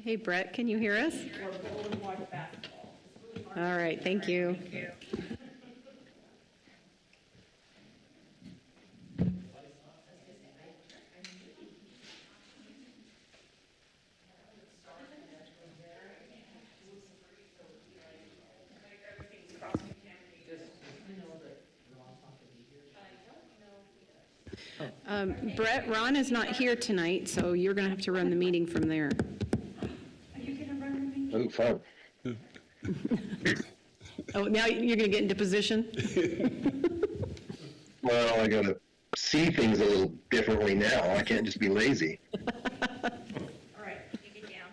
Hey, Brett, can you hear us? All right, thank you. Brett, Ron is not here tonight, so you're going to have to run the meeting from there. Oh, fun. Oh, now you're going to get into position? Well, I gotta see things a little differently now. I can't just be lazy. All right, you get down.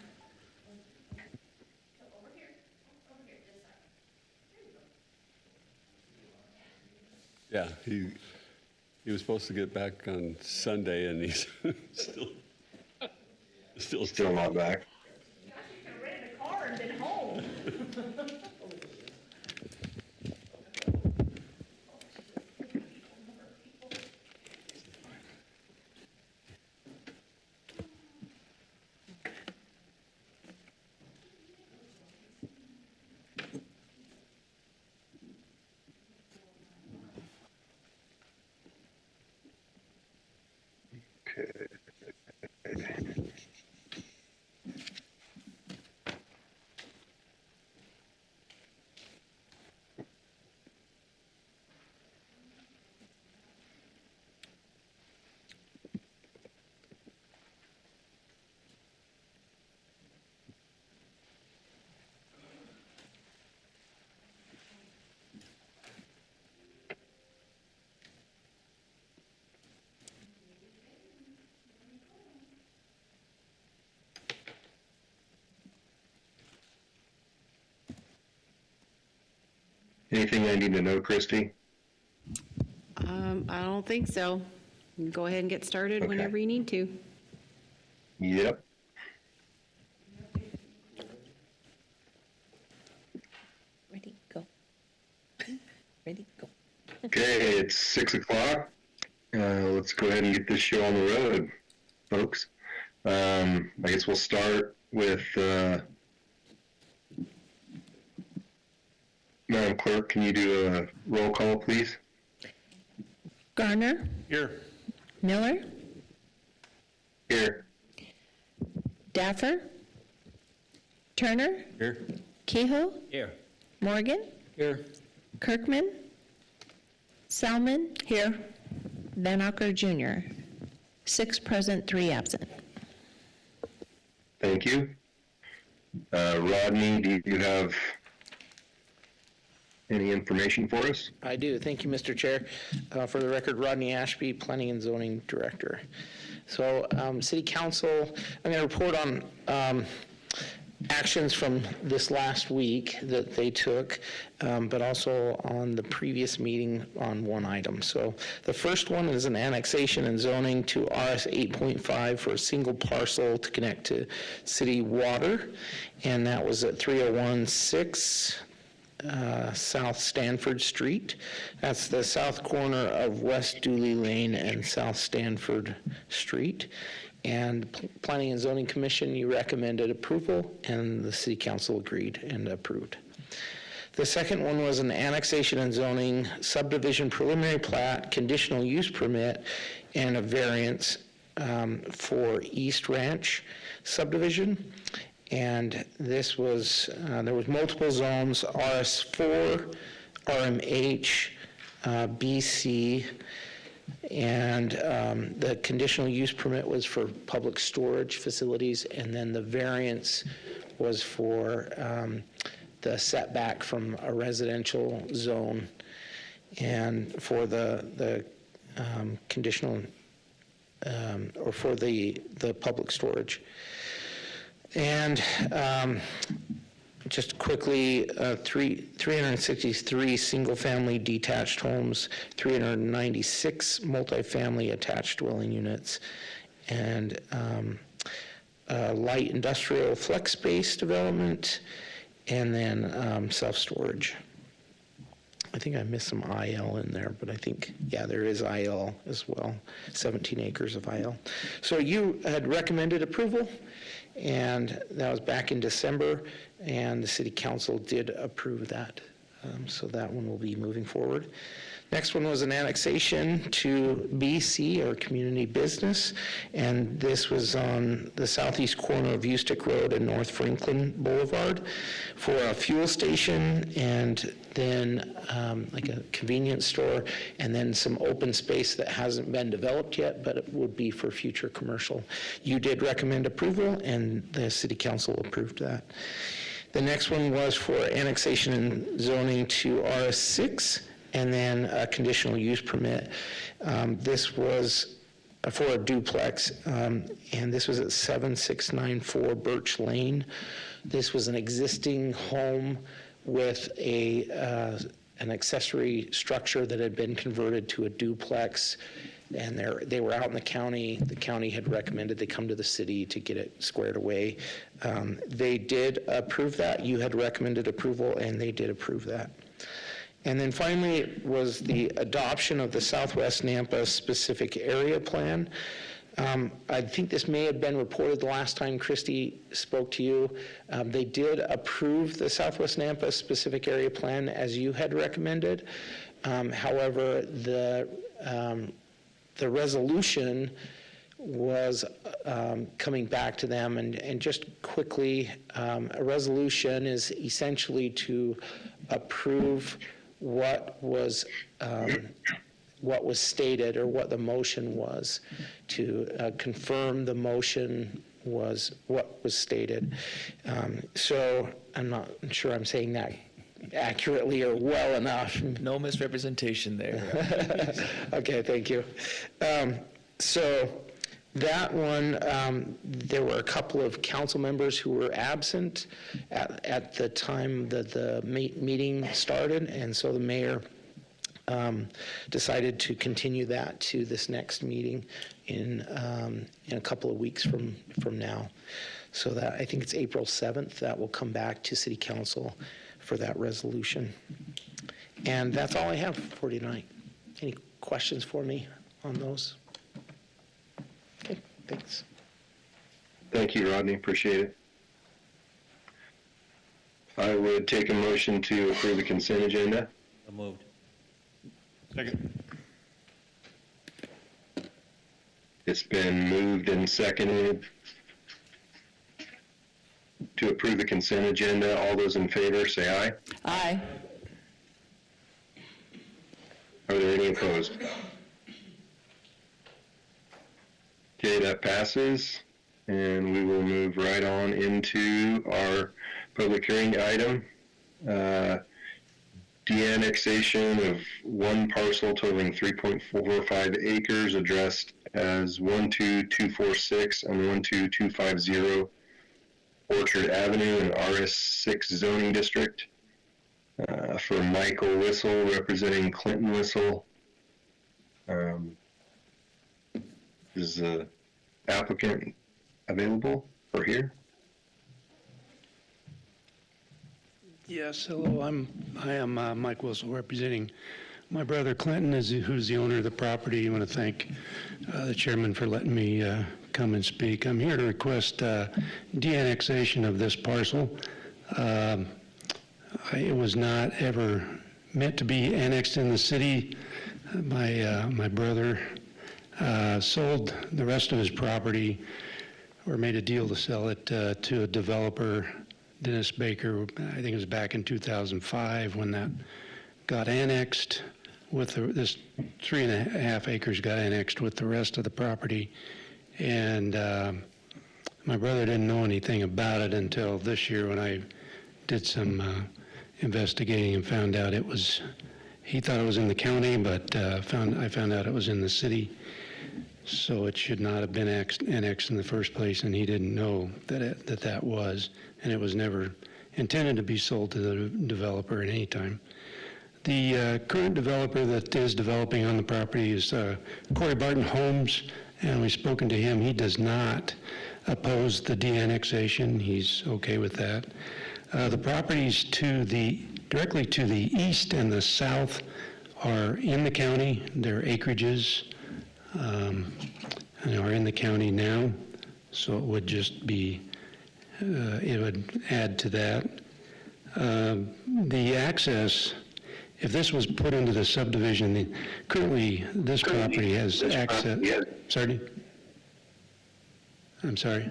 Over here, this side. Yeah, he was supposed to get back on Sunday, and he's Still not back. Gosh, you could have rented a car and been home. Anything I need to know, Christy? I don't think so. You can go ahead and get started Okay. whenever you need to. Yep. Ready, go. Ready, go. Okay, it's 6 o'clock. Let's go ahead and get this show on the road, folks. I guess we'll start with, Madam Clerk, can you do a roll call, please? Garner, here. Miller, Here. Daffer, Turner, Here. Kehoe, Here. Morgan, Here. Kirkman, Salmon, here, Van Acker Jr. 6 present, 3 absent. Thank you. Rodney, do you have any information for us? I do. Thank you, Mr. Chair. For the record, Rodney Ashby, Planning and Zoning Director. So, City Council, I'm going to report on actions from this last week that they took, but also on the previous meeting on one item. So the first one is an annexation and zoning to RS 8.5 for a single parcel to connect to city water, and that was at 3016 South Stanford Street. That's the south corner of West Dooley Lane and South Stanford Street. And Planning and Zoning Commission, you recommended approval, and the City Council agreed and approved. The second one was an annexation and zoning subdivision preliminary plat, conditional use permit, and a variance for East Ranch subdivision. And this was, there was multiple zones, RS4, RMH, BC, and the conditional use permit was for public storage facilities, and then the variance was for the setback from a residential zone, and for the conditional, or for the public storage. And just quickly, 363 single-family detached homes, 396 multifamily attached dwelling units, and light industrial flex space development, and then self-storage. I think I missed some IL in there, but I think, yeah, there is IL as well, 17 acres of IL. So you had recommended approval, and that was back in December, and the city council did approve that. So that one will be moving forward. Next one was an annexation to BC, or community business, and this was on the southeast corner of Ustick Road and North Franklin Boulevard for a fuel station, and then like a convenience store, and then some open space that hasn't been developed yet, but it would be for future commercial. You did recommend approval, and the city council approved that. The next one was for annexation and zoning to RS6, and then a conditional use permit. This was for a duplex, and this was at 7694 Birch Lane. This was an existing home with an accessory structure that had been converted to a duplex, and they were out in the county. The county had recommended they come to the city to get it squared away. They did approve that. You had recommended approval, and they did approve that. And then finally was the adoption of the Southwest Nampa Specific Area Plan. I think this may have been reported the last time Christy spoke to you. They did approve the Southwest Nampa Specific Area Plan as you had recommended. However, the resolution was coming back to them, and just quickly, a resolution is essentially to approve what was stated, or what the motion was, to confirm the motion was what was stated. So I'm not sure I'm saying that accurately or well enough. No misrepresentation there. Okay, thank you. So that one, there were a couple of council members who were absent at the time that the meeting started, and so the mayor decided to continue that to this next meeting in a couple of weeks from now. So that, I think it's April 7th, that will come back to City Council for that resolution. And that's all I have for tonight. Any questions for me on those? Okay, thanks. Thank you, Rodney. Appreciate it. I would take a motion to approve the consent agenda. So moved. Second. It's been moved and seconded to approve the consent agenda. All those in favor, say aye. Aye. Are there any opposed? Okay, that passes, and we will move right on into our public hearing item. De-annexation of one parcel totaling 3.45 acres addressed as 12246 and 12250 Orchard Avenue in RS6 zoning district. For Michael Whistle, representing Clinton Whistle. Is the applicant available or here? Yes, hello, I am Mike Whistle, representing my brother Clinton, who's the owner of the property. I want to thank the chairman for letting me come and speak. I'm here to request de-annexation of this parcel. It was not ever meant to be annexed in the city. My brother sold the rest of his property, or made a deal to sell it to a developer, Dennis Baker. I think it was back in 2005 when that got annexed with this 3.5 acres got annexed with the rest of the property. And my brother didn't know anything about it until this year when I did some investigating and found out it was, he thought it was in the county, but I found out it was in the city. So it should not have been annexed in the first place, and he didn't know that was, and it was never intended to be sold to the developer at any time. The current developer that is developing on the property is Corey Barton Homes, and we've spoken to him. He does not oppose the de-annexation. He's okay with that. The properties directly to the east and the south are in the county. They're acreages and are in the county now, so it would just be it would add to that. The access, if this was put into the subdivision, currently this property has access. Sorry? I'm sorry?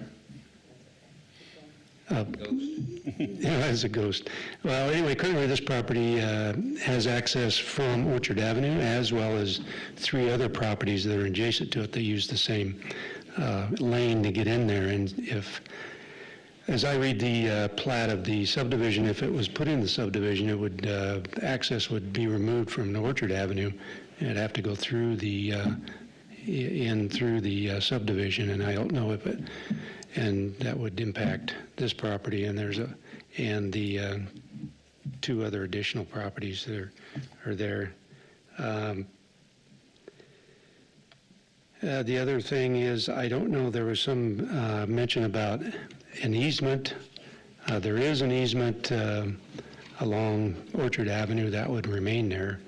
Yeah, it's a ghost. Well, anyway, currently this property has access from Orchard Avenue, as well as 3 other properties that are adjacent to it that use the same lane to get in there. And if, as I read the plat of the subdivision, if it was put in the subdivision, it would, access would be removed from Orchard Avenue, and it'd have to go through the, in through the subdivision, and I don't know if it, and that would impact this property, and and the 2 other additional properties that are there. The other thing is, I don't know, there was some mention about an easement. There is an easement along Orchard Avenue that would remain there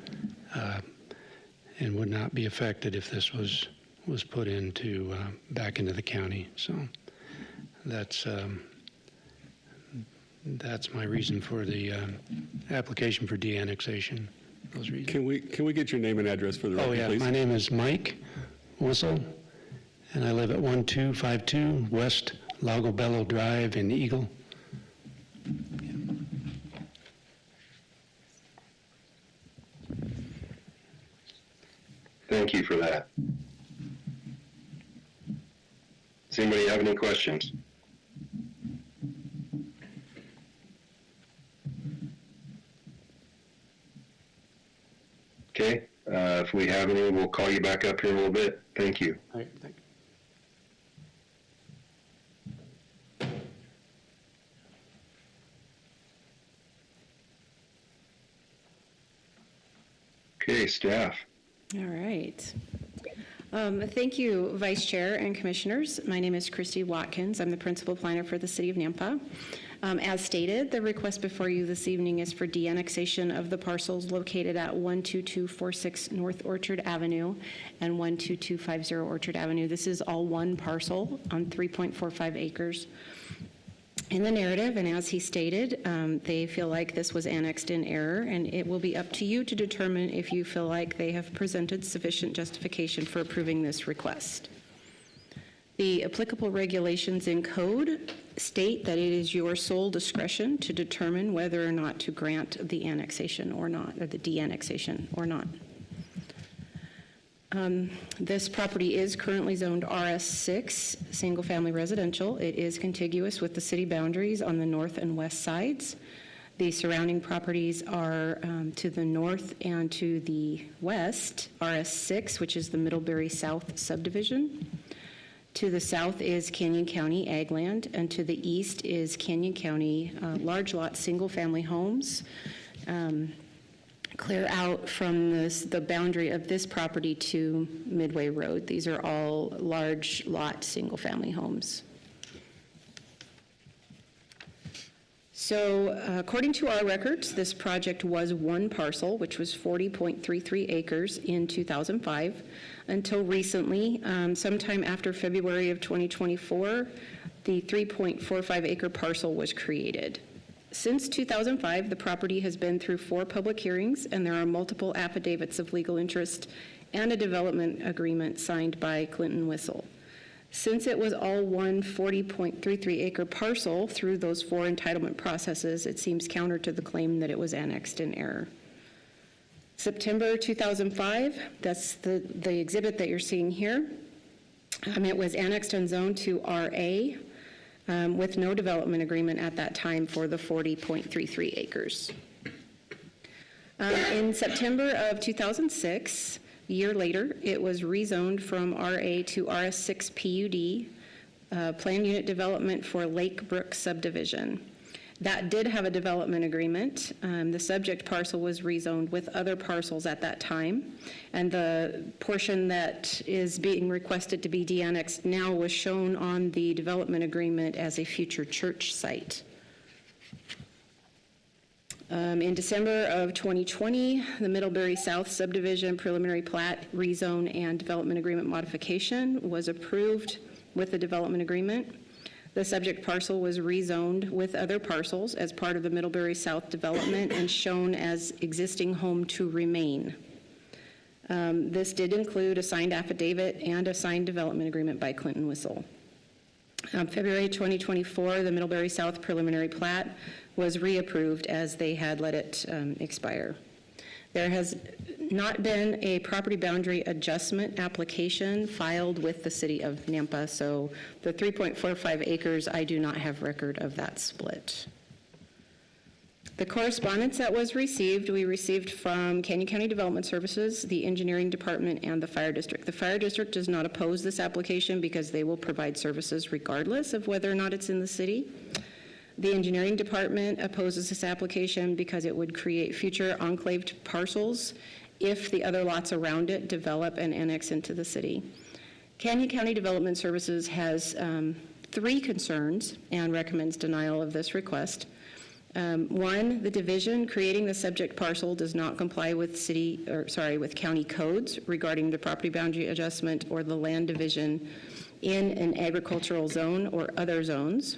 and would not be affected if this was put into, back into the county. So that's my reason for the application for de-annexation, those reasons. Can we get your name and address for the record, Oh, yeah, please? my name is Mike Whistle, and I live at 1252 West Lago Bello Drive in Eagle. Thank you for that. Does anybody have any questions? Okay, if we have any, we'll call you back up here in a little bit. Thank you. All right, thank you. Okay, staff. All right. Thank you, Vice Chair and Commissioners. My name is Christy Watkins. I'm the Principal Planner for the City of Nampa. As stated, the request before you this evening is for de-annexation of the parcels located at 12246 North Orchard Avenue and 12250 Orchard Avenue. This is all one parcel on 3.45 acres. In the narrative, and as he stated, they feel like this was annexed in error, and it will be up to you to determine if you feel like they have presented sufficient justification for approving this request. The applicable regulations in code state that it is your sole discretion to determine whether or not to grant the annexation or not, or the de-annexation or not. This property is currently zoned RS6, single-family residential. It is contiguous with the city boundaries on the north and west sides. The surrounding properties are to the north and to the west, RS6, which is the Middlebury South subdivision. To the south is Canyon County Ag Land, and to the east is Canyon County large lot single-family homes. Clear out from the boundary of this property to Midway Road. These are all large lot single-family homes. So according to our records, this project was one parcel, which was 40.33 acres in 2005, until recently, sometime after February of 2024, the 3.45 acre parcel was created. Since 2005, the property has been through 4 public hearings, and there are multiple affidavits of legal interest and a development agreement signed by Clinton Whistle. Since it was all one 40.33 acre parcel through those 4 entitlement processes, it seems counter to the claim that it was annexed in error. September 2005, that's the exhibit that you're seeing here. It was annexed and zoned to RA. With no development agreement at that time for the 40.33 acres. In September of 2006, a year later, it was rezoned from RA to RS6 PUD, Plan Unit Development for Lake Brook Subdivision. That did have a development agreement. The subject parcel was rezoned with other parcels at that time, and the portion that is being requested to be de-annexed now was shown on the development agreement as a future church site. In December of 2020, the Middlebury South subdivision preliminary plat, rezone, and development agreement modification was approved with the development agreement. The subject parcel was rezoned with other parcels as part of the Middlebury South development and shown as existing home to remain. This did include a signed affidavit and a signed development agreement by Clinton Whistle. February 2024, the Middlebury South preliminary plat was reapproved as they had let it expire. There has not been a property boundary adjustment application filed with the city of Nampa, so the 3.45 acres, I do not have record of that split. The correspondence that was received, we received from Canyon County Development Services, the Engineering Department, and the Fire District. The Fire District does not oppose this application because they will provide services regardless of whether or not it's in the city. The Engineering Department opposes this application because it would create future enclaved parcels if the other lots around it develop and annex into the city. Canyon County Development Services has 3 concerns and recommends denial of this request. 1, the division creating the subject parcel does not comply with with county codes regarding the property boundary adjustment or the land division in an agricultural zone or other zones.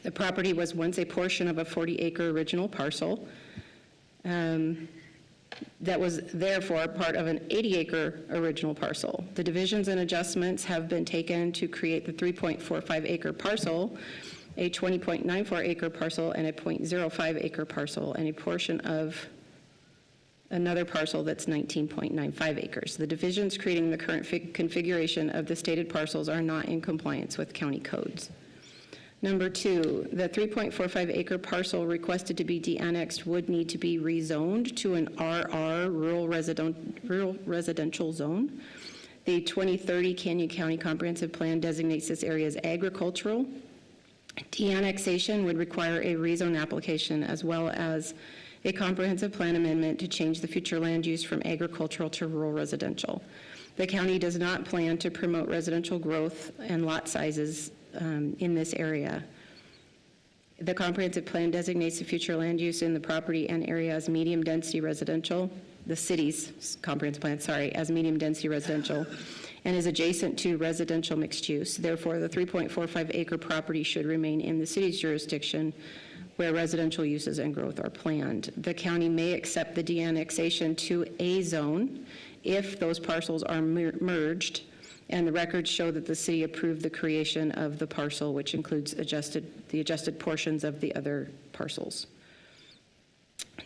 The property was once a portion of a 40-acre original parcel that was therefore part of an 80-acre original parcel. The divisions and adjustments have been taken to create the 3.45-acre parcel, a 20.94-acre parcel, and a 0.05-acre parcel, and a portion of another parcel that's 19.95 acres. The divisions creating the current configuration of the stated parcels are not in compliance with county codes. Number 2, the 3.45-acre parcel requested to be de-annexed would need to be rezoned to an RR, rural residential zone. The 2030 Canyon County Comprehensive Plan designates this area as agricultural. De-annexation would require a rezone application as well as a comprehensive plan amendment to change the future land use from agricultural to rural residential. The county does not plan to promote residential growth and lot sizes in this area. The comprehensive plan designates the future land use in the property and area as medium density residential, the city's comprehensive plan, as medium density residential, and is adjacent to residential mixed use. Therefore, the 3.45 acre property should remain in the city's jurisdiction where residential uses and growth are planned. The county may accept the de-annexation to a zone if those parcels are merged, and the records show that the city approved the creation of the parcel, which includes the adjusted portions of the other parcels.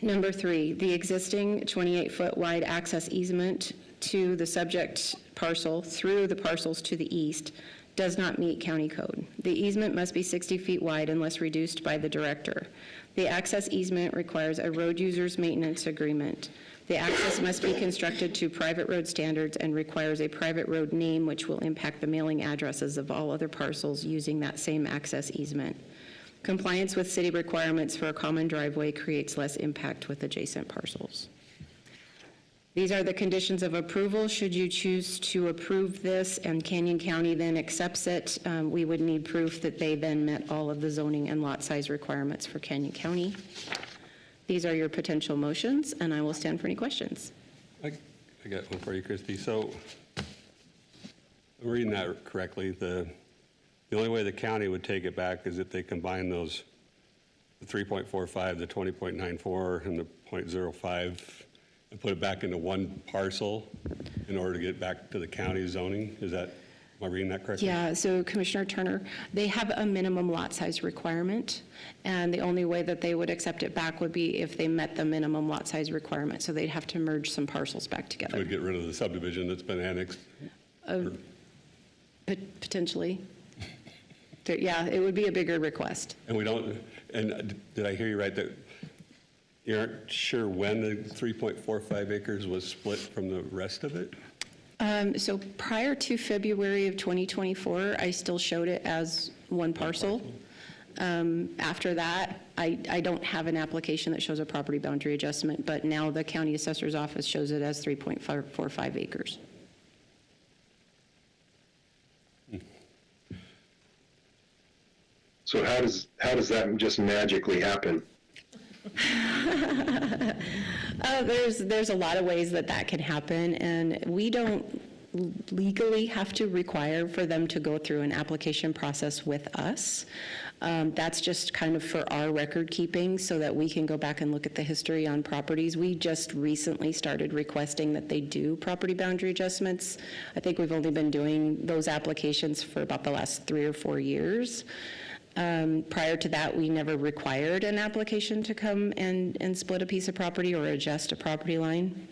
Number 3, the existing 28-foot wide access easement to the subject parcel through the parcels to the east does not meet county code. The easement must be 60 feet wide unless reduced by the director. The access easement requires a road user's maintenance agreement. The access must be constructed to private road standards and requires a private road name, which will impact the mailing addresses of all other parcels using that same access easement. Compliance with city requirements for a common driveway creates less impact with adjacent parcels. These are the conditions of approval. Should you choose to approve this and Canyon County then accepts it, we would need proof that they then met all of the zoning and lot size requirements for Canyon County. These are your potential motions, and I will stand for any questions. I got one for you, Christy. So, I'm reading that correctly. The only way the county would take it back is if they combine those, the 3.45, the 20.94, and the 0.05, and put it back into one parcel in order to get back to the county zoning. Am I reading that correctly? Yeah, so Commissioner Turner, they have a minimum lot size requirement, and the only way that they would accept it back would be if they met the minimum lot size requirement, so they'd have to merge some parcels back together. Would get rid of the subdivision that's been annexed? Potentially. Yeah, it would be a bigger request. And did I hear you right that you aren't sure when the 3.45 acres was split from the rest of it? So prior to February of 2024, I still showed it as one parcel. After that, I don't have an application that shows a property boundary adjustment, but now the county assessor's office shows it as 3.45 acres. So how does that just magically happen? There's a lot of ways that can happen, and we don't legally have to require for them to go through an application process with us. That's just kind of for our record keeping so that we can go back and look at the history on properties. We just recently started requesting that they do property boundary adjustments. I think we've only been doing those applications for about the last 3 or 4 years. Prior to that, we never required an application to come and split a piece of property or adjust a property line.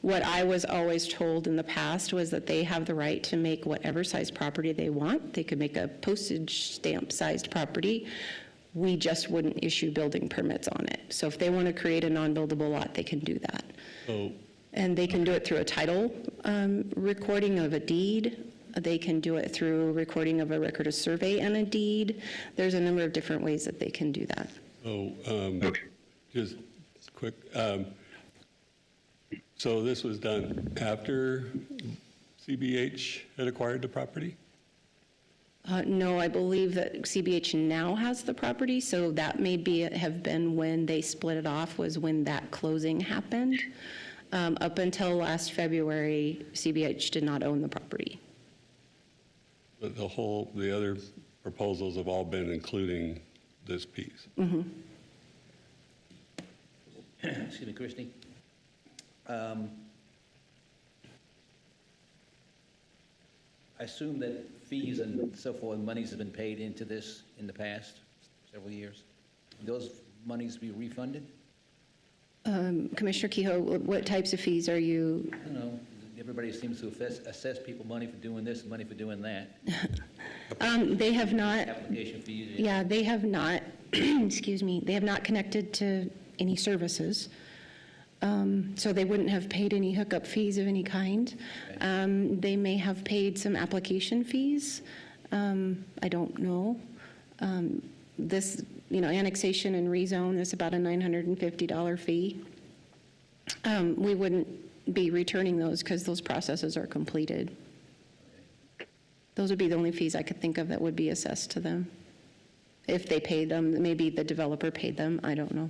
What I was always told in the past was that they have the right to make whatever size property they want. They could make a postage stamp sized property. We just wouldn't issue building permits on it. So if they want to create a non-buildable lot, they can do that. So, And they can do it through a title recording of a deed. They can do it through recording of a record of survey and a deed. There's a number of different ways that they can do that. Okay. just quick, so this was done after CBH had acquired the property? No, I believe that CBH now has the property, so that may have been when they split it off, was when that closing happened. Up until last February, CBH did not own the property. But the other proposals have all been including this piece. Excuse me, Christie. I assume that fees and so forth, monies have been paid into this in the past several years. Those monies be refunded? Commissioner Kehoe, what types of fees are you? I don't know. Everybody seems to assess people money for doing this and money for doing that. They have not, Application fees. yeah, they have not, excuse me, they have not connected to any services. So they wouldn't have paid any hookup fees of any kind. They may have paid some application fees. I don't know. This, annexation and rezone is about a $950 fee. We wouldn't be returning those because those processes are completed. Those would be the only fees I could think of that would be assessed to them. If they paid them, maybe the developer paid them, I don't know.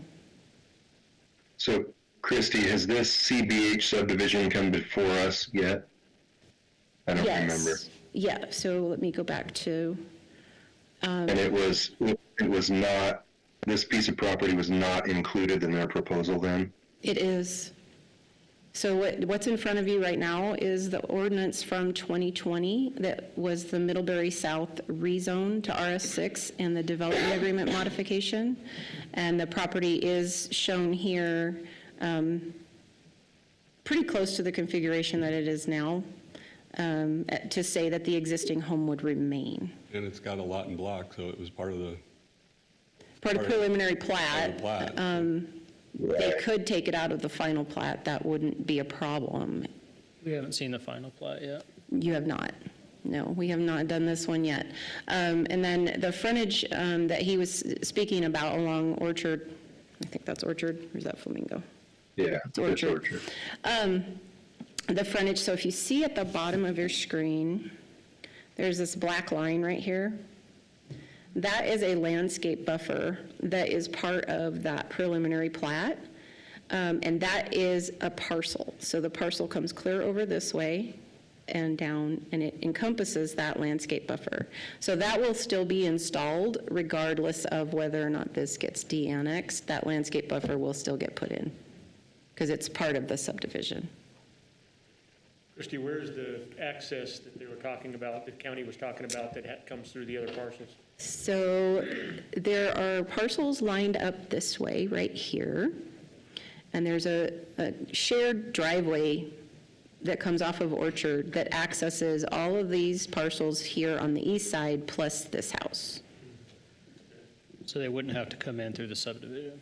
So, Christie, has this CBH subdivision come before us yet? I don't remember. Yeah, so let me go back to, And it was not, this piece of property was not included in their proposal then? it is. So what's in front of you right now is the ordinance from 2020 that was the Middlebury South rezone to RS6 and the development agreement modification. And the property is shown here pretty close to the configuration that it is now, to say that the existing home would remain. And it's got a lot and block, so it was part of the Part of preliminary plat. plat. They could take it out of the final plat, that wouldn't be a problem. We haven't seen the final plat yet. You have not. No, we have not done this one yet. And then the frontage that he was speaking about along Orchard, I think that's Orchard, or is that Flamingo? Yeah, It's Orchard. The frontage, so if you see at the bottom of your screen, there's this black line right here. That is a landscape buffer that is part of that preliminary plat, and that is a parcel. So the parcel comes clear over this way and down, and it encompasses that landscape buffer. So that will still be installed regardless of whether or not this gets de-annexed. That landscape buffer will still get put in, because it's part of the subdivision. Christie, where's the access that they were talking about, the county was talking about, that comes through the other parcels? So there are parcels lined up this way, right here, and there's a shared driveway that comes off of Orchard that accesses all of these parcels here on the east side, plus this house. So they wouldn't have to come in through the subdivision?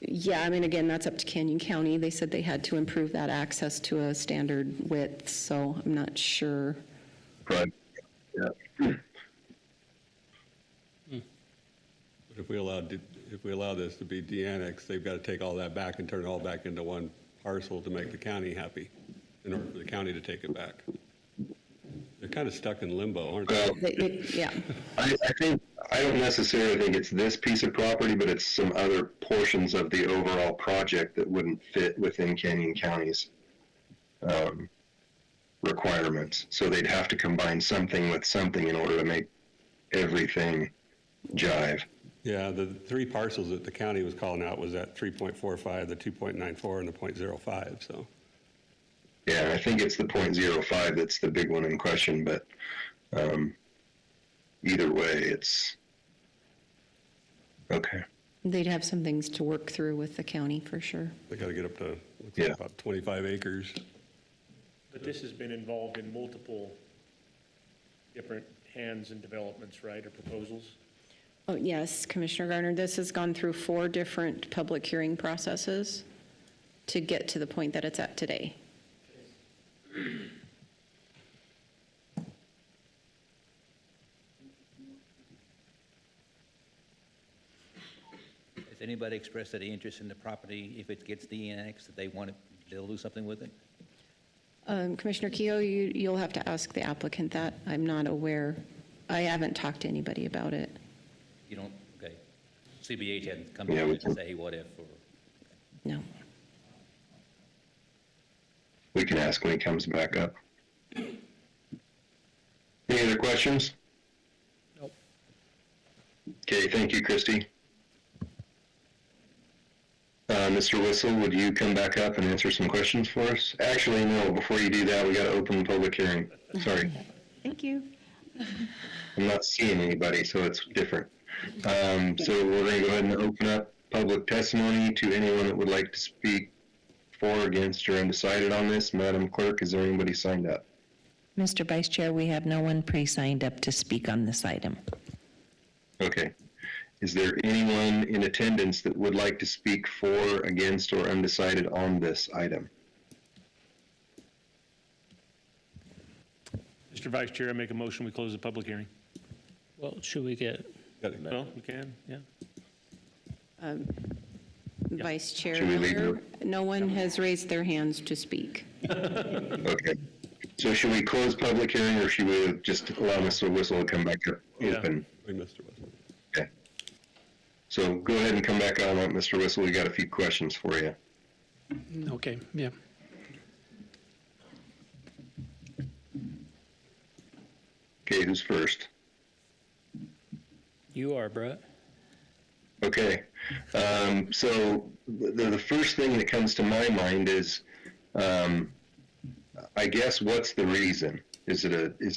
Yeah, I mean, again, that's up to Canyon County. They said they had to improve that access to a standard width, so I'm not sure. Right. Yeah. But if we allow this to be de-annexed, they've got to take all that back and turn it all back into one parcel to make the county happy, in order for the county to take it back. They're kind of stuck in limbo, aren't they? Well, Yeah. I think I don't necessarily think it's this piece of property, but it's some other portions of the overall project that wouldn't fit within Canyon County's requirements. So they'd have to combine something with something in order to make everything jive. Yeah, the three parcels that the county was calling out was that 3.45, the 2.94, and the .05, so. Yeah, and I think it's the 0.05 that's the big one in question, but either way, it's okay. They'd have some things to work through with the county for sure. They got to get up to, looks Yeah. like about 25 acres. But this has been involved in multiple different hands and developments, right, or proposals? Oh, yes, Commissioner Garner, this has gone through 4 different public hearing processes to get to the point that it's at today. Has anybody expressed any interest in the property if it gets de-annexed, that they want it, they'll do something with it? Commissioner Keough, you'll have to ask the applicant that. I'm not aware. I haven't talked to anybody about it. You don't, okay. CBH hadn't come Yeah, in we and can- say, what if, or, No. We can ask when he comes back up. Any other questions? Nope. Okay, thank you, Christy. Mr. Whistle, would you come back up and answer some questions for us? Actually, no, before you do that, we got to open the public hearing. Sorry, Thank you. I'm not seeing anybody, so it's different. So we're going to go ahead and open up public testimony to anyone that would like to speak for, against, or undecided on this. Madam Clerk, is there anybody signed up? Mr. Vice Chair, we have no one pre-signed up to speak on this item. Okay. Is there anyone in attendance that would like to speak for, against, or undecided on this item? Mr. Vice Chair, I make a motion, we close the public hearing. Well, should we get, Well, we can, yeah. Vice Chair Should we leave Miller, no one has raised their hands to speak. Okay. So should we close public hearing, or should we just allow Mr. Whistle to come back up Yeah. open? We missed it. Okay. So go ahead and come back on up, Mr. Whistle. We got a few questions for you. Okay, yeah. Okay, who's first? you are, Brett? Okay. So the first thing that comes to my mind is, I guess, what's the reason? Is it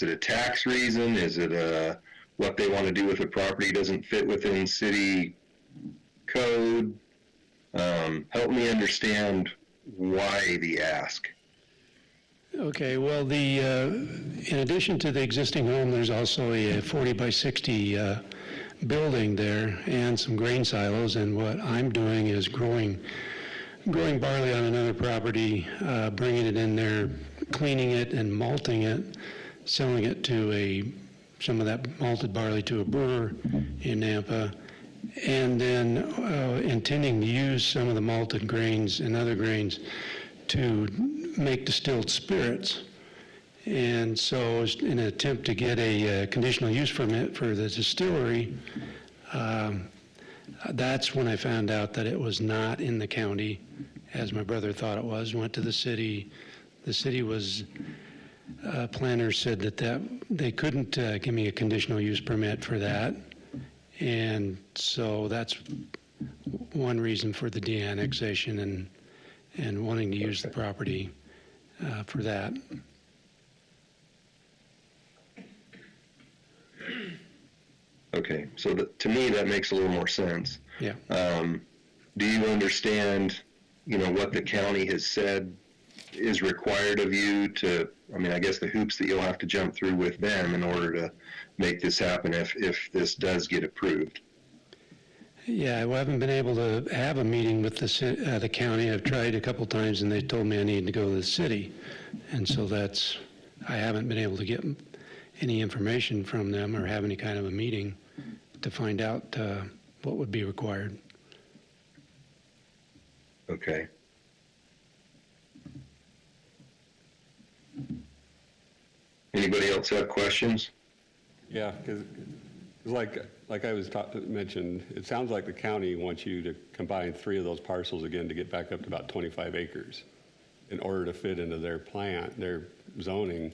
a tax reason? Is it what they want to do with the property doesn't fit within city code? Help me understand why the ask. Okay, well, in addition to the existing home, there's also a 40 by 60 building there and some grain silos, and what I'm doing is growing barley on another property, bringing it in there, cleaning it and malting it, selling it to some of that malted barley to a brewer in Nampa, and then intending to use some of the malted grains and other grains to make distilled spirits. And so in an attempt to get a conditional use permit for the distillery, that's when I found out that it was not in the county, as my brother thought it was. Went to the city. The city planners said that they couldn't give me a conditional use permit for that. And so that's one reason for the de-annexation and wanting to use the property for that. Okay, so to me, that makes a little more sense. Yeah. Do you understand, what the county has said is required of you to, I guess the hoops that you'll have to jump through with them in order to make this happen if this does get approved? Yeah, I haven't been able to have a meeting with the county. I've tried a couple times, and they told me I need to go to the city. And so I haven't been able to get any information from them or have any kind of a meeting to find out what would be required. Okay. Anybody else have questions? Yeah, because Like I was mentioned, it sounds like the county wants you to combine 3 of those parcels again to get back up to about 25 acres in order to fit into their plan, their zoning.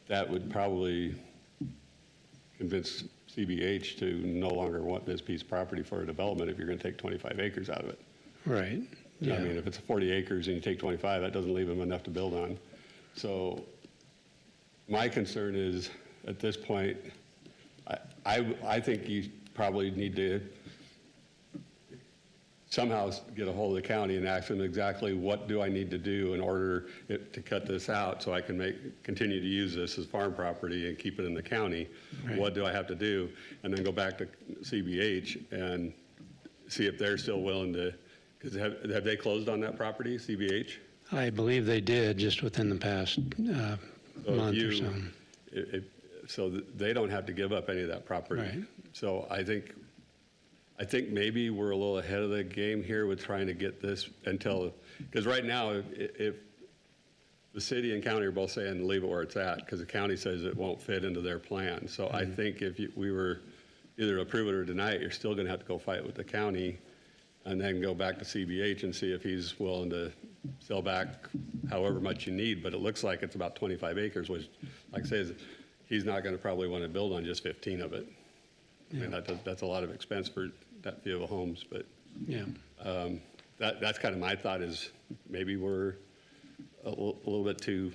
That would probably convince CBH to no longer want this piece of property for a development if you're going to take 25 acres out of it. Right, I yeah. mean, if it's 40 acres and you take 25, that doesn't leave them enough to build on. So my concern is, at this point, I think you probably need to somehow get a hold of the county and ask them exactly what do I need to do in order to cut this out so I can continue to use this as farm property and keep it in the county. Right. What do I have to do? And then go back to CBH and see if they're still willing to, because have they closed on that property, CBH? I believe they did just within the past So month or so. So they don't have to give up any of that property. Right. So I think maybe we're a little ahead of the game here with trying to get this until, because right now, if the city and county are both saying leave it where it's at, because the county says it won't fit into their plan. So I think if we were either approve it or deny it, you're still going to have to go fight with the county and then go back to CBH and see if he's willing to sell back however much you need. But it looks like it's about 25 acres, which, like I say, he's not going to probably want to build on just 15 of it. I mean, that's a lot of expense for that few of homes, but Yeah, that's kind of my thought is maybe we're a little bit too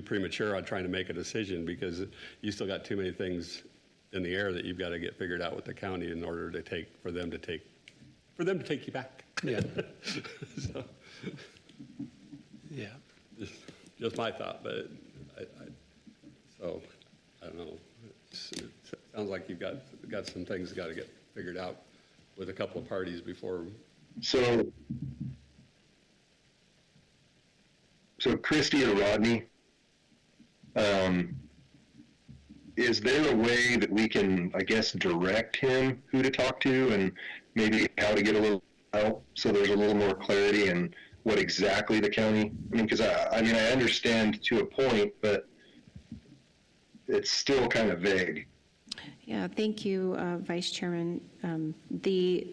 premature on trying to make a decision because you still got too many things in the air that you've got to get figured out with the county in order to for them to take you back. yeah, So, yeah. just my thought, but so I don't know. It sounds like you've got some things got to get figured out with a couple of parties before. So Christie or Rodney, is there a way that we can, I guess, direct him who to talk to and maybe how to get a little help so there's a little more clarity in what exactly the county, I mean, because I understand to a point, but it's still kind of vague. Yeah, thank you, Vice Chairman. The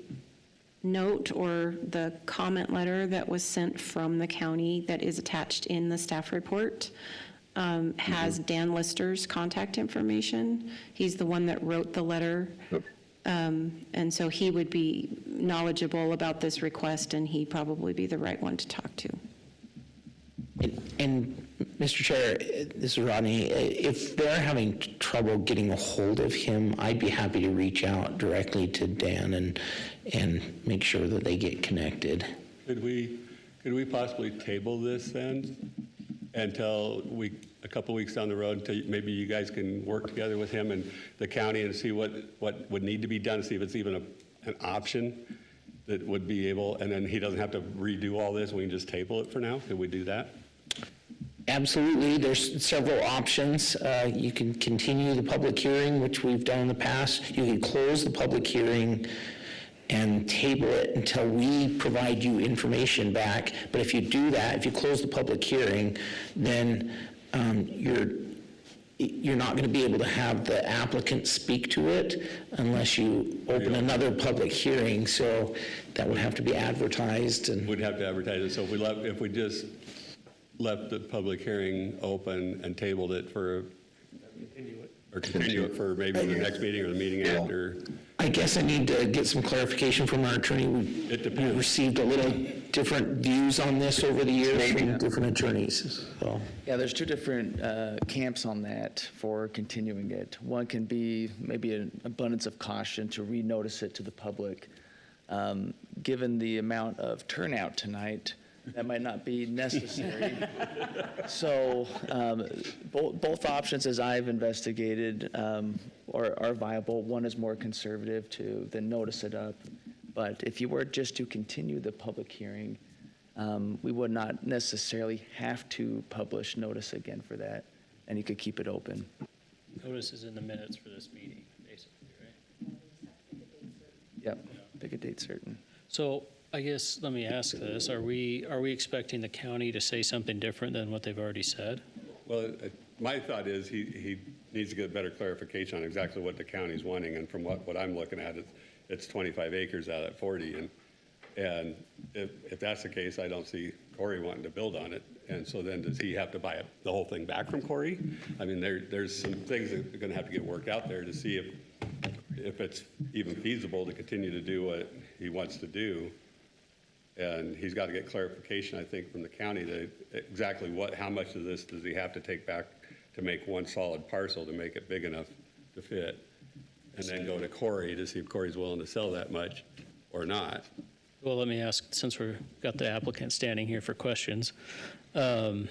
note or the comment letter that was sent from the county that is attached in the staff report has Dan Lister's contact information. He's the one that wrote the letter. And so he would be knowledgeable about this request, and he'd probably be the right one to talk to. And Mr. Chair, this is Rodney. If they're having trouble getting a hold of him, I'd be happy to reach out directly to Dan and make sure that they get connected. Could we possibly table this then until a couple weeks down the road, until maybe you guys can work together with him and the county and see what would need to be done, see if it's even an option that would be able, and then he doesn't have to redo all this, we can just table it for now? Could we do that? Absolutely. There's several options. You can continue the public hearing, which we've done in the past. You can close the public hearing and table it until we provide you information back. But if you do that, if you close the public hearing, then you're not going to be able to have the applicant speak to it unless you open another public hearing. So that would have to be advertised. And We'd have to advertise it, so if we just left the public hearing open and tabled it for, or continue it for maybe the next meeting or the meeting after. I guess I need to get some clarification from our attorney. It depends. We've received a little different views on this over the years from different attorneys. So. Yeah, there's two different camps on that for continuing it. One can be maybe an abundance of caution to renotice it to the public. Given the amount of turnout tonight, that might not be necessary. So both options, as I've investigated, are viable. One is more conservative to then notice it up. But if you were just to continue the public hearing, we would not necessarily have to publish notice again for that, and you could keep it open. Notice is in the minutes for this meeting, basically, right? Yep, pick a date certain. So I guess, let me ask this, are we expecting the county to say something different than what they've already said? Well, my thought is he needs to get better clarification on exactly what the county's wanting, and from what I'm looking at, it's 25 acres out of 40, and if that's the case, I don't see Corey wanting to build on it, and so then does he have to buy the whole thing back from Corey? I mean, there's some things that are gonna have to get worked out there to see if it's even feasible to continue to do what he wants to do. And he's got to get clarification, I think, from the county to exactly how much of this does he have to take back to make one solid parcel to make it big enough to fit, and then go to Corey to see if Corey's willing to sell that much or not. Well, let me ask, since we've got the applicant standing here for questions, if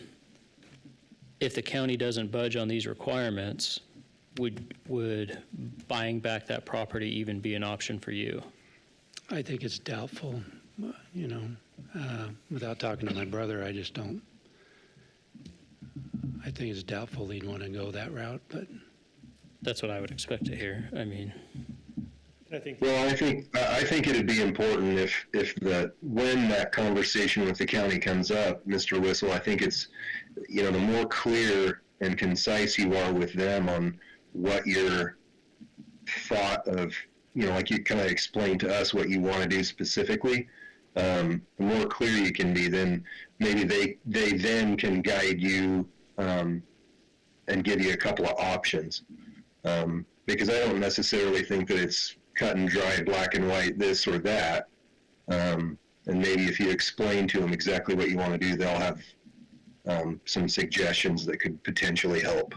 the county doesn't budge on these requirements, would buying back that property even be an option for you? I think it's doubtful, you know. Without talking to my brother, I just don't. I think it's doubtful he'd want to go that route, but. That's what I would expect to hear. I mean, I think Well, I think it'd be important when that conversation with the county comes up, Mr. Whistle, I think it's, you know, the more clear and concise you are with them on what your thought of, you know, like you kind of explained to us what you want to do specifically, the more clear you can be, then maybe they then can guide you and give you a couple of options. Because I don't necessarily think that it's cut and dry, black and white, this or that. And maybe if you explain to them exactly what you want to do, they'll have some suggestions that could potentially help.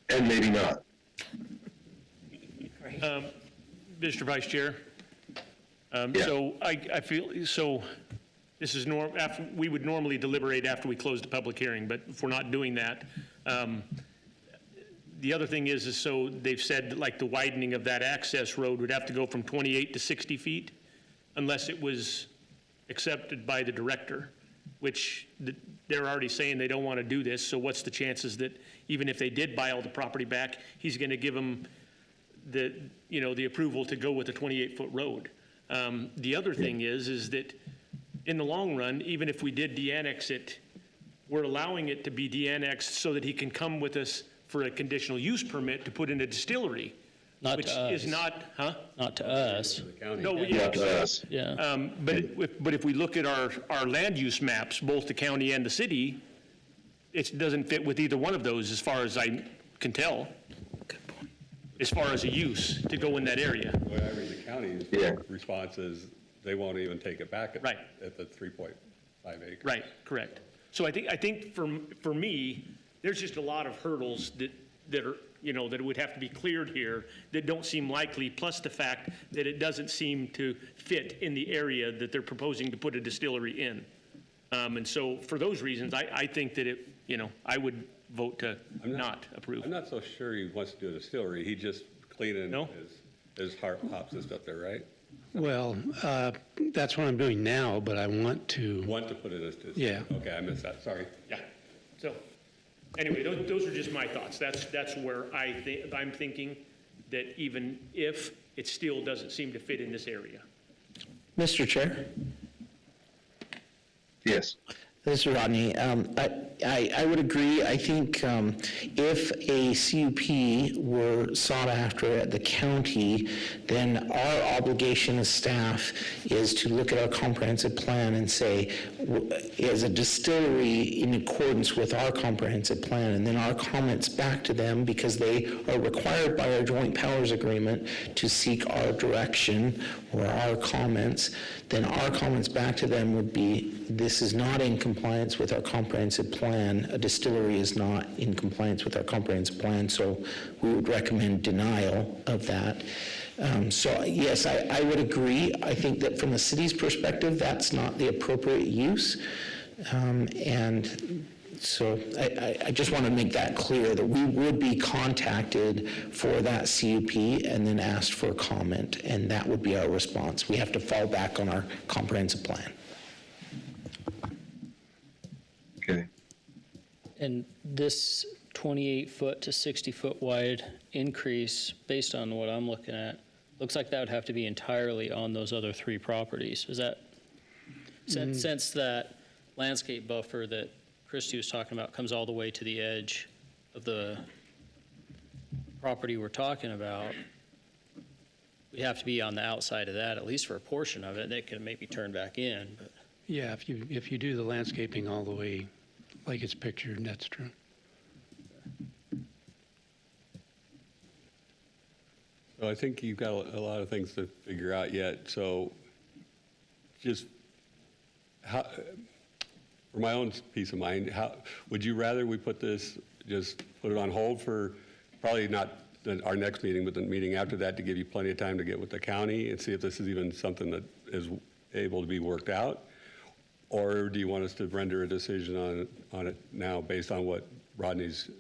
And maybe not. Mr. Vice Chair, Yeah. so I feel, so this is we would normally deliberate after we close the public hearing, but if we're not doing that, the other thing is so they've said that, like, the widening of that access road would have to go from 28 to 60 feet unless it was accepted by the director, which they're already saying they don't want to do this. So what's the chances that even if they did buy all the property back, he's going to give them the approval to go with a 28-foot road? The other thing is that in the long run, even if we did de-annex it, we're allowing it to be de-annexed so that he can come with us for a conditional use permit to put in a distillery. Not which to us. is not, huh? Not to us. No, Not to us. Yeah. But if we look at our land use maps, both the county and the city, it doesn't fit with either one of those as far as I can tell. As far as a use to go in that area. The way I read the county's response is they won't even take it back at the 3.5 acres. Right, correct. So I think for me, there's just a lot of hurdles that are, you know, that would have to be cleared here that don't seem likely, plus the fact that it doesn't seem to fit in the area that they're proposing to put a distillery in. And so for those reasons, I think that I would vote to not approve. I'm not so sure he wants to do a distillery. He just cleaning his hops and stuff there, right? Well, that's what I'm doing now, but I want to. Want to put it as distillery? Yeah. Okay, I missed that. Sorry. Yeah. So anyway, those are just my thoughts. That's where I'm thinking that even if it still doesn't seem to fit in this area. Mr. Chair, Yes. this is Rodney. I would agree. I think if a CUP were sought after at the county, then our obligation as staff is to look at our comprehensive plan and say, is a distillery in accordance with our comprehensive plan? And then our comments back to them, because they are required by our joint powers agreement to seek our direction or our comments, then our comments back to them would be, this is not in compliance with our comprehensive plan. A distillery is not in compliance with our comprehensive plan, so we would recommend denial of that. So yes, I would agree. I think that from the city's perspective, that's not the appropriate use. And so I just want to make that clear, that we would be contacted for that CUP and then asked for comment, and that would be our response. We have to fall back on our comprehensive plan. Okay. And this 28-foot to 60-foot wide increase, based on what I'm looking at, looks like that would have to be entirely on those other three properties. Is that, since that landscape buffer that Christy was talking about comes all the way to the edge of the property we're talking about, we have to be on the outside of that, at least for a portion of it. They can maybe turn back in, but Yeah, if you do the landscaping all the way like it's pictured, that's true. So I think you've got a lot of things to figure out yet, so just how, for my own peace of mind, how, would you rather we put this, just put it on hold for probably not our next meeting, but the meeting after that to give you plenty of time to get with the county and see if this is even something that is able to be worked out? Or do you want us to render a decision on it now based on what Rodney's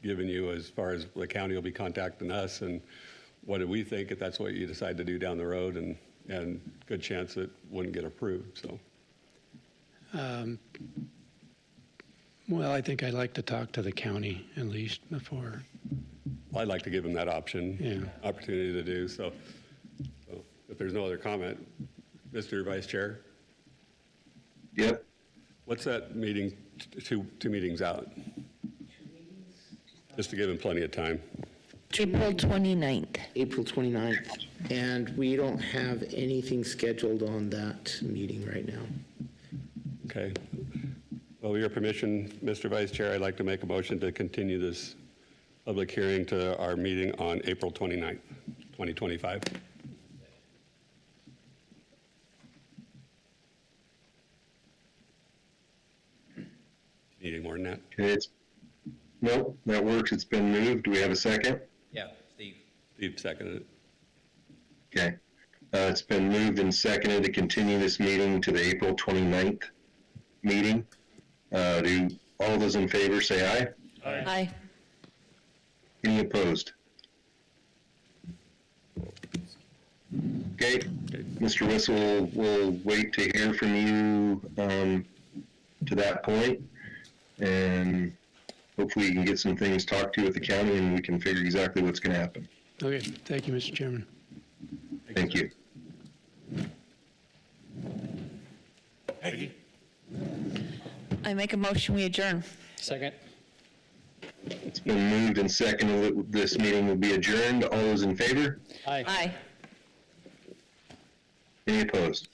given you as far as the county will be contacting us and what do we think if that's what you decide to do down the road, and good chance it wouldn't get approved, so. Well, I think I'd like to talk to the county at least before. I'd like to give them that option, Yeah. opportunity to do, so if there's no other comment, Mr. Vice Chair, Yep. what's that meeting, two meetings out? Just to give him plenty of time. April 29th. April 29th, and we don't have anything scheduled on that meeting right now. Okay. Well, with your permission, Mr. Vice Chair, I'd like to make a motion to continue this public hearing to our meeting on April 29th, 2025. Need any more than that? Okay, nope, that works. It's been moved. Do we have a second? Yeah, Steve. Steve seconded it. Okay. It's been moved and seconded to continue this meeting to the April 29th meeting. Do all those in favor say aye? Aye. Any opposed? Okay, Mr. Whistle, we'll wait to hear from you to that point, and hopefully you can get some things talked to with the county and we can figure exactly what's going to happen. Okay, thank you, Mr. Chairman. Thank you. I make a motion, we adjourn. second? It's been moved and seconded that this meeting will be adjourned. All those in favor? Aye. Aye. Any opposed?